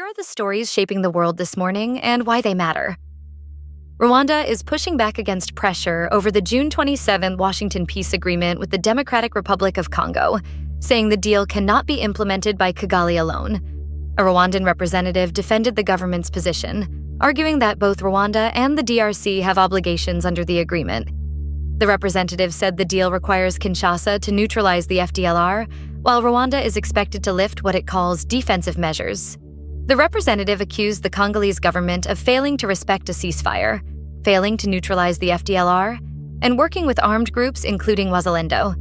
Here are the stories shaping the world this morning and why they matter. Rwanda is pushing back against pressure over the June 27 Washington peace agreement with the Democratic Republic of Congo, saying the deal cannot be implemented by Kigali alone. A Rwandan representative defended the government's position, arguing that both Rwanda and the DRC have obligations under the agreement. The representative said the deal requires Kinshasa to neutralize the FDLR, while Rwanda is expected to lift what it calls defensive measures. The representative accused the Congolese government of failing to respect a ceasefire, failing to neutralize the FDLR, and working with armed groups including Wazalendo.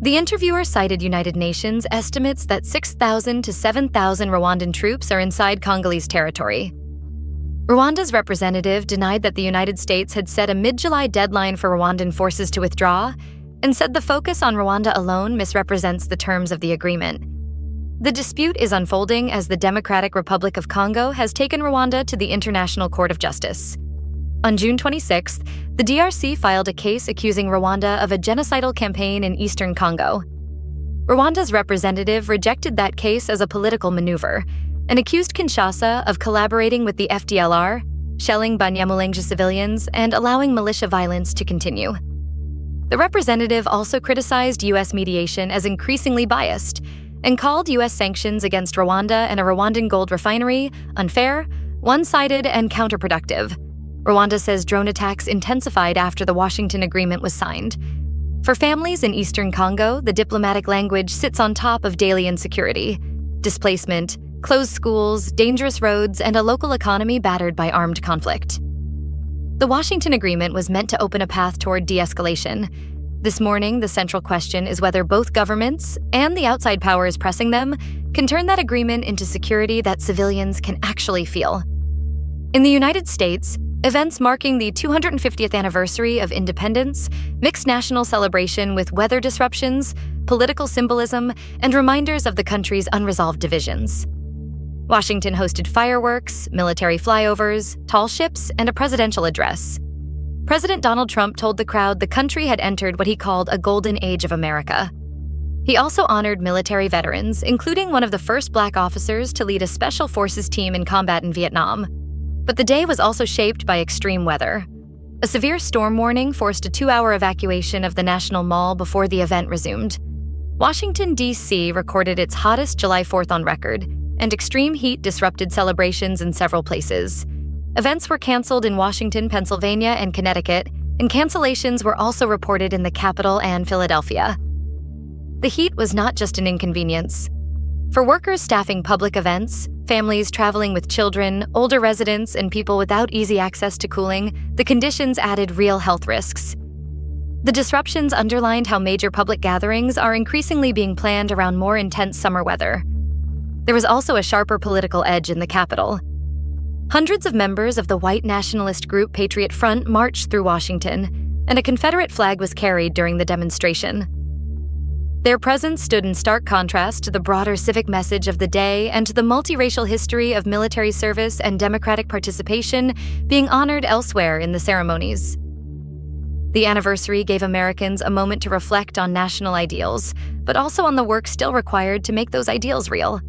The interviewer cited United Nations estimates that 6,000 to 7,000 Rwandan troops are inside Congolese territory. Rwanda's representative denied that the United States had set a mid-July deadline for Rwandan forces to withdraw, and said the focus on Rwanda alone misrepresents the terms of the agreement. The dispute is unfolding as the Democratic Republic of Congo has taken Rwanda to the International Court of Justice. On June 26th, the DRC filed a case accusing Rwanda of a genocidal campaign in eastern Congo. Rwanda's representative rejected that case as a political maneuver and accused Kinshasa of collaborating with the FDLR, shelling Banyamulenge civilians, and allowing militia violence to continue. The representative also criticized U.S. mediation as increasingly biased and called U.S. sanctions against Rwanda and a Rwandan gold refinery unfair, one-sided, and counterproductive. Rwanda says drone attacks intensified after the Washington agreement was signed. For families in eastern Congo, the diplomatic language sits on top of daily insecurity, displacement, closed schools, dangerous roads, and a local economy battered by armed conflict. The Washington agreement was meant to open a path toward de-escalation. This morning, the central question is whether both governments and the outside powers pressing them can turn that agreement into security that civilians can actually feel. In the United States, events marking the 250th anniversary of independence, mixed national celebration with weather disruptions, political symbolism, and reminders of the country's unresolved divisions. Washington hosted fireworks, military flyovers, tall ships, and a presidential address. President Donald Trump told the crowd the country had entered what he called a golden age of America. He also honored military veterans, including one of the first Black officers to lead a special forces team in combat in Vietnam. But the day was also shaped by extreme weather. A severe storm warning forced a 2-hour evacuation of the National Mall before the event resumed. Washington, D.C. recorded its hottest July 4th on record, and extreme heat disrupted celebrations in several places. Events were canceled in Washington, Pennsylvania, and Connecticut, and cancellations were also reported in the capital and Philadelphia. The heat was not just an inconvenience. For workers staffing public events, families traveling with children, older residents, and people without easy access to cooling, the conditions added real health risks. The disruptions underlined how major public gatherings are increasingly being planned around more intense summer weather. There was also a sharper political edge in the capital. Hundreds of members of the white nationalist group Patriot Front marched through Washington, and a Confederate flag was carried during the demonstration. Their presence stood in stark contrast to the broader civic message of the day and to the multiracial history of military service and democratic participation being honored elsewhere in the ceremonies. The anniversary gave Americans a moment to reflect on national ideals, but also on the work still required to make those ideals real.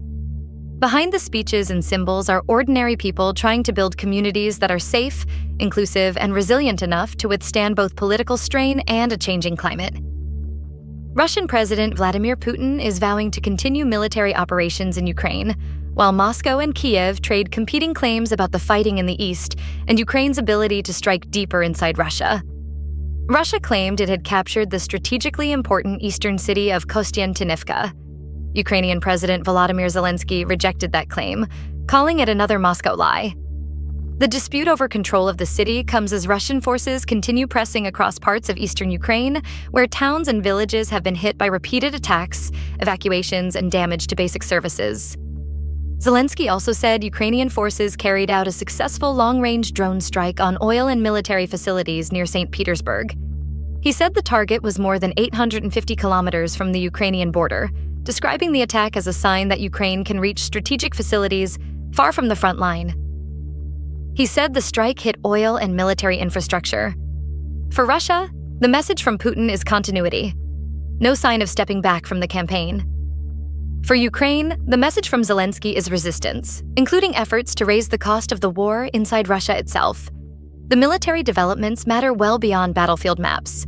Behind the speeches and symbols are ordinary people trying to build communities that are safe, inclusive, and resilient enough to withstand both political strain and a changing climate. Russian President Vladimir Putin is vowing to continue military operations in Ukraine, while Moscow and Kiev trade competing claims about the fighting in the east and Ukraine's ability to strike deeper inside Russia. Russia claimed it had captured the strategically important eastern city of Kostiantynivka. Ukrainian President Volodymyr Zelensky rejected that claim, calling it another Moscow lie. The dispute over control of the city comes as Russian forces continue pressing across parts of eastern Ukraine, where towns and villages have been hit by repeated attacks, evacuations, and damage to basic services. Zelensky also said Ukrainian forces carried out a successful long-range drone strike on oil and military facilities near St. Petersburg. He said the target was more than 850 kilometers from the Ukrainian border, describing the attack as a sign that Ukraine can reach strategic facilities far from the front line. He said the strike hit oil and military infrastructure. For Russia, the message from Putin is continuity. No sign of stepping back from the campaign. For Ukraine, the message from Zelensky is resistance, including efforts to raise the cost of the war inside Russia itself. The military developments matter well beyond battlefield maps.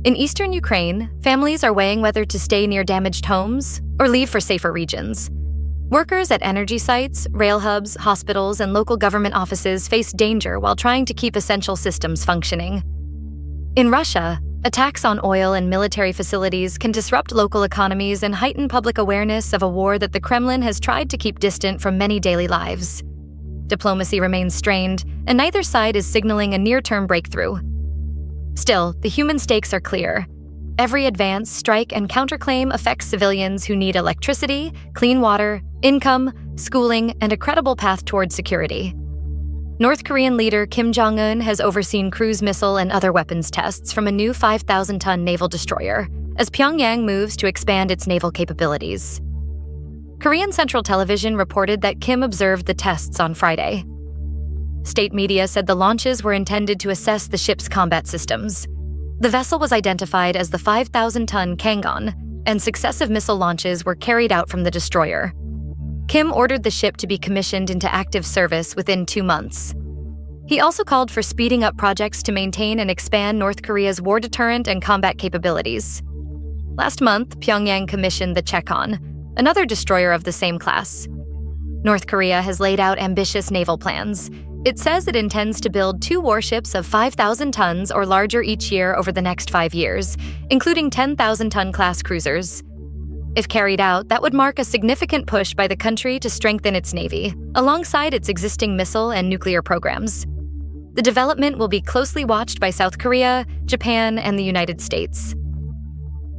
In eastern Ukraine, families are weighing whether to stay near damaged homes or leave for safer regions. Workers at energy sites, rail hubs, hospitals, and local government offices face danger while trying to keep essential systems functioning. In Russia, attacks on oil and military facilities can disrupt local economies and heighten public awareness of a war that the Kremlin has tried to keep distant from many daily lives. Diplomacy remains strained, and neither side is signaling a near-term breakthrough. Still, the human stakes are clear. Every advance, strike, and counterclaim affects civilians who need electricity, clean water, income, schooling, and a credible path toward security. North Korean leader Kim Jong-un has overseen cruise missile and other weapons tests from a new 5,000-ton naval destroyer, as Pyongyang moves to expand its naval capabilities. Korean Central Television reported that Kim observed the tests on Friday. State media said the launches were intended to assess the ship's combat systems. The vessel was identified as the 5,000-ton Kangon, and successive missile launches were carried out from the destroyer. Kim ordered the ship to be commissioned into active service within 2 months. He also called for speeding up projects to maintain and expand North Korea's war deterrent and combat capabilities. Last month, Pyongyang commissioned the Cheon, another destroyer of the same class. North Korea has laid out ambitious naval plans. It says it intends to build 2 warships of 5,000 tons or larger each year over the next 5 years, including 10,000-ton class cruisers. If carried out, that would mark a significant push by the country to strengthen its navy, alongside its existing missile and nuclear programs. The development will be closely watched by South Korea, Japan, and the United States.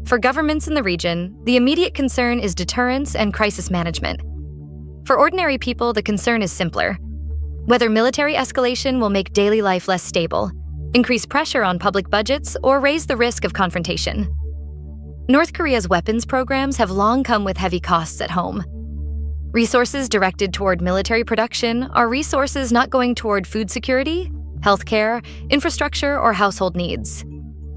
For governments in the region, the immediate concern is deterrence and crisis management. For ordinary people, the concern is simpler. Whether military escalation will make daily life less stable, increase pressure on public budgets, or raise the risk of confrontation. North Korea's weapons programs have long come with heavy costs at home. Resources directed toward military production are resources not going toward food security, healthcare, infrastructure, or household needs.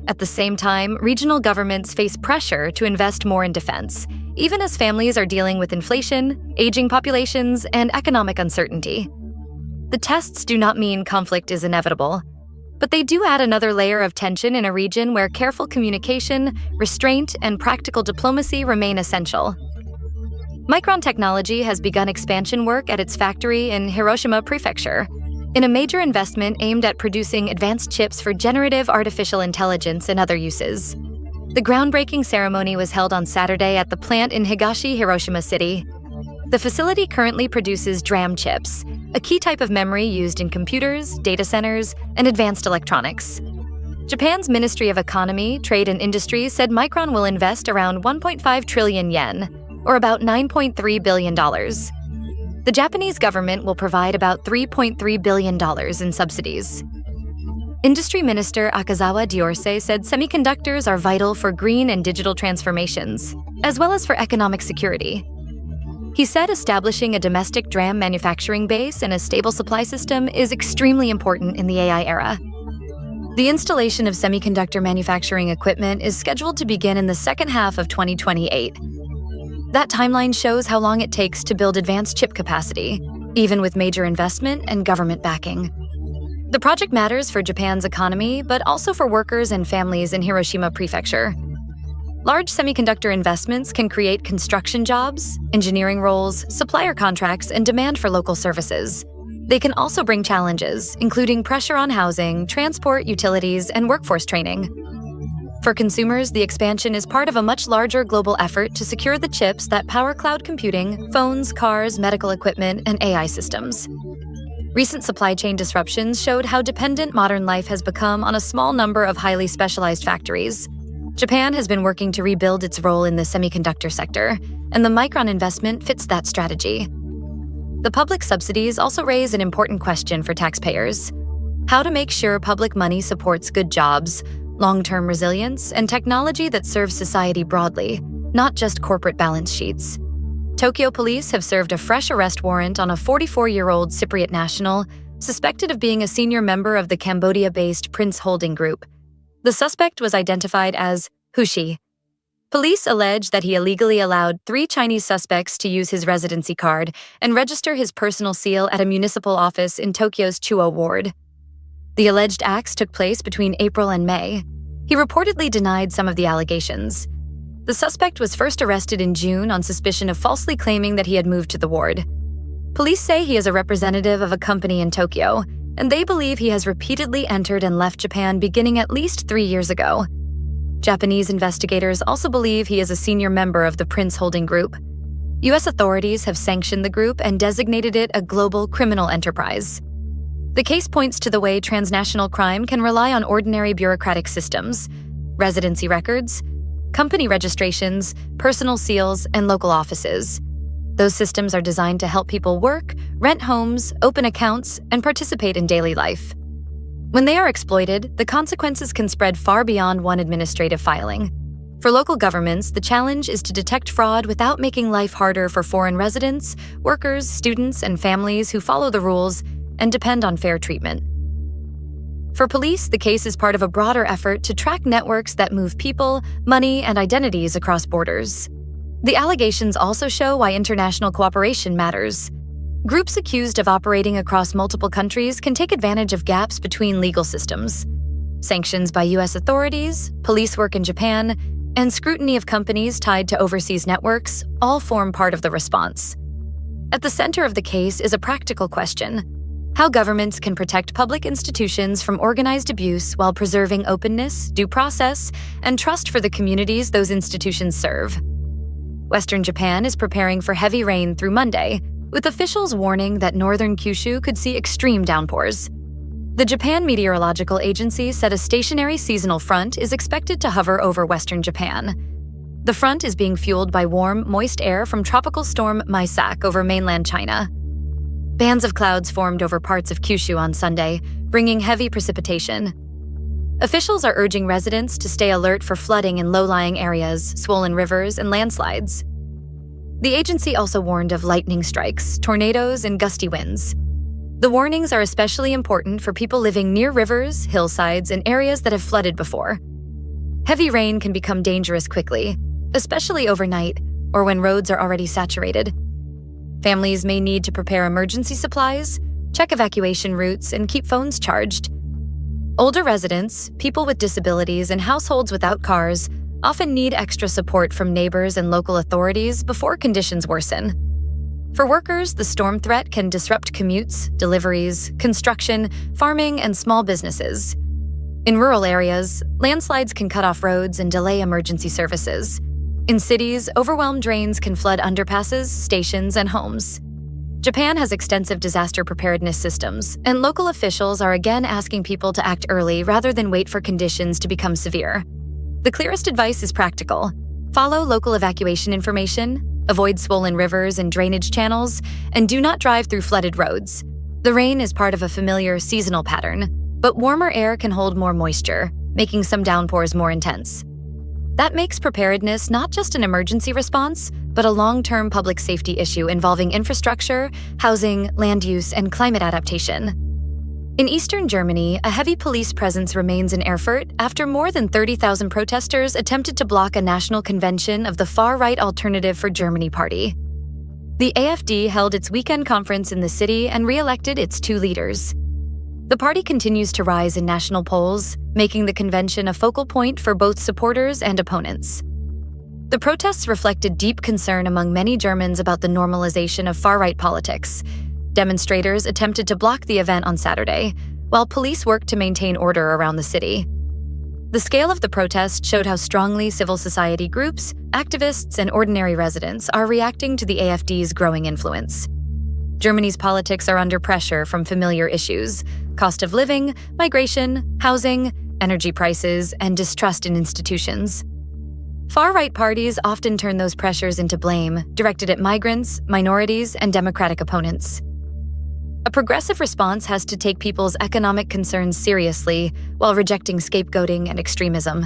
At the same time, regional governments face pressure to invest more in defense, even as families are dealing with inflation, aging populations, and economic uncertainty. The tests do not mean conflict is inevitable, but they do add another layer of tension in a region where careful communication, restraint, and practical diplomacy remain essential. Micron Technology has begun expansion work at its factory in Hiroshima Prefecture, in a major investment aimed at producing advanced chips for generative artificial intelligence and other uses. The groundbreaking ceremony was held on Saturday at the plant in Higashi, Hiroshima City. The facility currently produces DRAM chips, a key type of memory used in computers, data centers, and advanced electronics. Japan's Ministry of Economy, Trade and Industry said Micron will invest around 1.5 trillion yen, or about $9.3 billion. The Japanese government will provide about $3.3 billion in subsidies. Industry Minister Akazawa Diorse said semiconductors are vital for green and digital transformations, as well as for economic security. He said establishing a domestic DRAM manufacturing base and a stable supply system is extremely important in the AI era. The installation of semiconductor manufacturing equipment is scheduled to begin in the second half of 2028. That timeline shows how long it takes to build advanced chip capacity, even with major investment and government backing. The project matters for Japan's economy, but also for workers and families in Hiroshima Prefecture. Large semiconductor investments can create construction jobs, engineering roles, supplier contracts, and demand for local services. They can also bring challenges, including pressure on housing, transport, utilities, and workforce training. For consumers, the expansion is part of a much larger global effort to secure the chips that power cloud computing, phones, cars, medical equipment, and AI systems. Recent supply chain disruptions showed how dependent modern life has become on a small number of highly specialized factories. Japan has been working to rebuild its role in the semiconductor sector, and the Micron investment fits that strategy. The public subsidies also raise an important question for taxpayers: how to make sure public money supports good jobs, long-term resilience, and technology that serves society broadly, not just corporate balance sheets. Tokyo police have served a fresh arrest warrant on a 44-year-old Cypriot national suspected of being a senior member of the Cambodia-based Prince Holding Group. The suspect was identified as Hushi. Police allege that he illegally allowed 3 Chinese suspects to use his residency card and register his personal seal at a municipal office in Tokyo's Chuo ward. The alleged acts took place between April and May. He reportedly denied some of the allegations. The suspect was first arrested in June on suspicion of falsely claiming that he had moved to the ward. Police say he is a representative of a company in Tokyo, and they believe he has repeatedly entered and left Japan beginning at least 3 years ago. Japanese investigators also believe he is a senior member of the Prince Holding Group. U.S. authorities have sanctioned the group and designated it a global criminal enterprise. The case points to the way transnational crime can rely on ordinary bureaucratic systems, residency records, company registrations, personal seals, and local offices. Those systems are designed to help people work, rent homes, open accounts, and participate in daily life. When they are exploited, the consequences can spread far beyond one administrative filing. For local governments, the challenge is to detect fraud without making life harder for foreign residents, workers, students, and families who follow the rules and depend on fair treatment. For police, the case is part of a broader effort to track networks that move people, money, and identities across borders. The allegations also show why international cooperation matters. Groups accused of operating across multiple countries can take advantage of gaps between legal systems. Sanctions by U.S. authorities, police work in Japan, and scrutiny of companies tied to overseas networks all form part of the response. At the center of the case is a practical question: how governments can protect public institutions from organized abuse while preserving openness, due process, and trust for the communities those institutions serve. Western Japan is preparing for heavy rain through Monday, with officials warning that northern Kyushu could see extreme downpours. The Japan Meteorological Agency said a stationary seasonal front is expected to hover over western Japan. The front is being fueled by warm, moist air from tropical storm Maisak over mainland China. Bands of clouds formed over parts of Kyushu on Sunday, bringing heavy precipitation. Officials are urging residents to stay alert for flooding in low-lying areas, swollen rivers, and landslides. The agency also warned of lightning strikes, tornadoes, and gusty winds. The warnings are especially important for people living near rivers, hillsides, and areas that have flooded before. Heavy rain can become dangerous quickly, especially overnight or when roads are already saturated. Families may need to prepare emergency supplies, check evacuation routes, and keep phones charged. Older residents, people with disabilities, and households without cars often need extra support from neighbors and local authorities before conditions worsen. For workers, the storm threat can disrupt commutes, deliveries, construction, farming, and small businesses. In rural areas, landslides can cut off roads and delay emergency services. In cities, overwhelmed drains can flood underpasses, stations, and homes. Japan has extensive disaster preparedness systems, and local officials are again asking people to act early rather than wait for conditions to become severe. The clearest advice is practical. Follow local evacuation information, avoid swollen rivers and drainage channels, and do not drive through flooded roads. The rain is part of a familiar seasonal pattern, but warmer air can hold more moisture, making some downpours more intense. That makes preparedness not just an emergency response, but a long-term public safety issue involving infrastructure, housing, land use, and climate adaptation. In eastern Germany, a heavy police presence remains in Erfurt after more than 30,000 protesters attempted to block a national convention of the far-right Alternative for Germany party. The AfD held its weekend conference in the city and re-elected its 2 leaders. The party continues to rise in national polls, making the convention a focal point for both supporters and opponents. The protests reflected deep concern among many Germans about the normalization of far-right politics. Demonstrators attempted to block the event on Saturday, while police worked to maintain order around the city. The scale of the protest showed how strongly civil society groups, activists, and ordinary residents are reacting to the AfD's growing influence. Germany's politics are under pressure from familiar issues: cost of living, migration, housing, energy prices, and distrust in institutions. Far-right parties often turn those pressures into blame, directed at migrants, minorities, and democratic opponents. A progressive response has to take people's economic concerns seriously while rejecting scapegoating and extremism.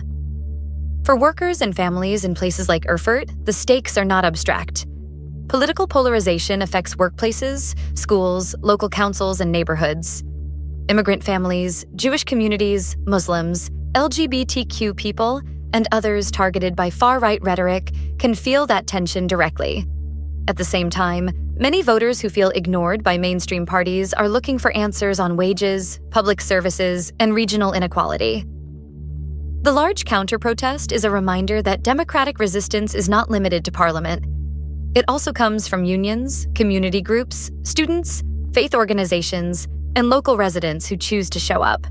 For workers and families in places like Erfurt, the stakes are not abstract. Political polarization affects workplaces, schools, local councils, and neighborhoods. Immigrant families, Jewish communities, Muslims, LGBTQ people, and others targeted by far-right rhetoric can feel that tension directly. At the same time, many voters who feel ignored by mainstream parties are looking for answers on wages, public services, and regional inequality. The large counter-protest is a reminder that democratic resistance is not limited to parliament. It also comes from unions, community groups, students, faith organizations, and local residents who choose to show up.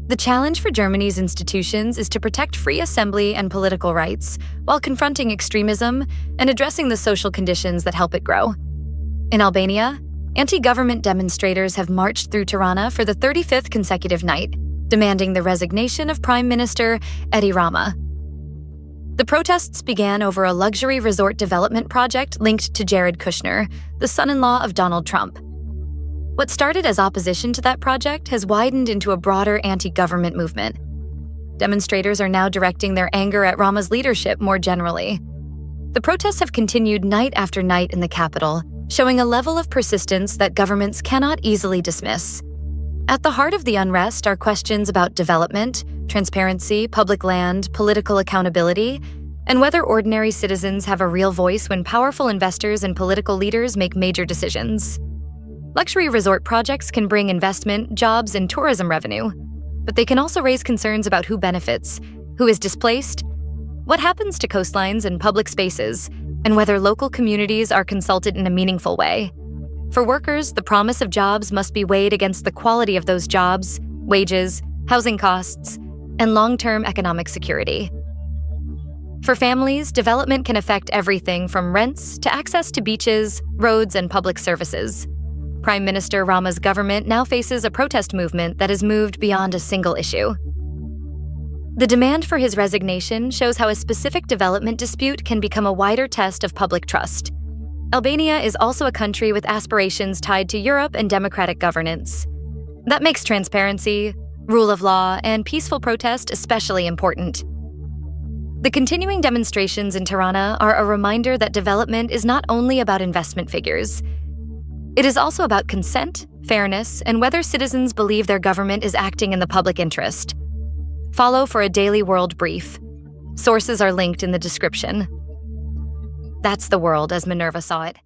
The challenge for Germany's institutions is to protect free assembly and political rights while confronting extremism and addressing the social conditions that help it grow. In Albania, anti-government demonstrators have marched through Tirana for the 35th consecutive night, demanding the resignation of Prime Minister Edi Rama. The protests began over a luxury resort development project linked to Jared Kushner, the son-in-law of Donald Trump. What started as opposition to that project has widened into a broader anti-government movement. Demonstrators are now directing their anger at Rama's leadership more generally. The protests have continued night after night in the capital, showing a level of persistence that governments cannot easily dismiss. At the heart of the unrest are questions about development, transparency, public land, political accountability, and whether ordinary citizens have a real voice when powerful investors and political leaders make major decisions. Luxury resort projects can bring investment, jobs, and tourism revenue, but they can also raise concerns about who benefits, who is displaced, what happens to coastlines and public spaces, and whether local communities are consulted in a meaningful way. For workers, the promise of jobs must be weighed against the quality of those jobs, wages, housing costs, and long-term economic security. For families, development can affect everything from rents to access to beaches, roads, and public services. Prime Minister Rama's government now faces a protest movement that has moved beyond a single issue. The demand for his resignation shows how a specific development dispute can become a wider test of public trust. Albania is also a country with aspirations tied to Europe and democratic governance. That makes transparency, rule of law, and peaceful protest especially important. The continuing demonstrations in Tirana are a reminder that development is not only about investment figures. It is also about consent, fairness, and whether citizens believe their government is acting in the public interest. Follow for a daily world brief. Sources are linked in the description. That's the world as Minerva saw it.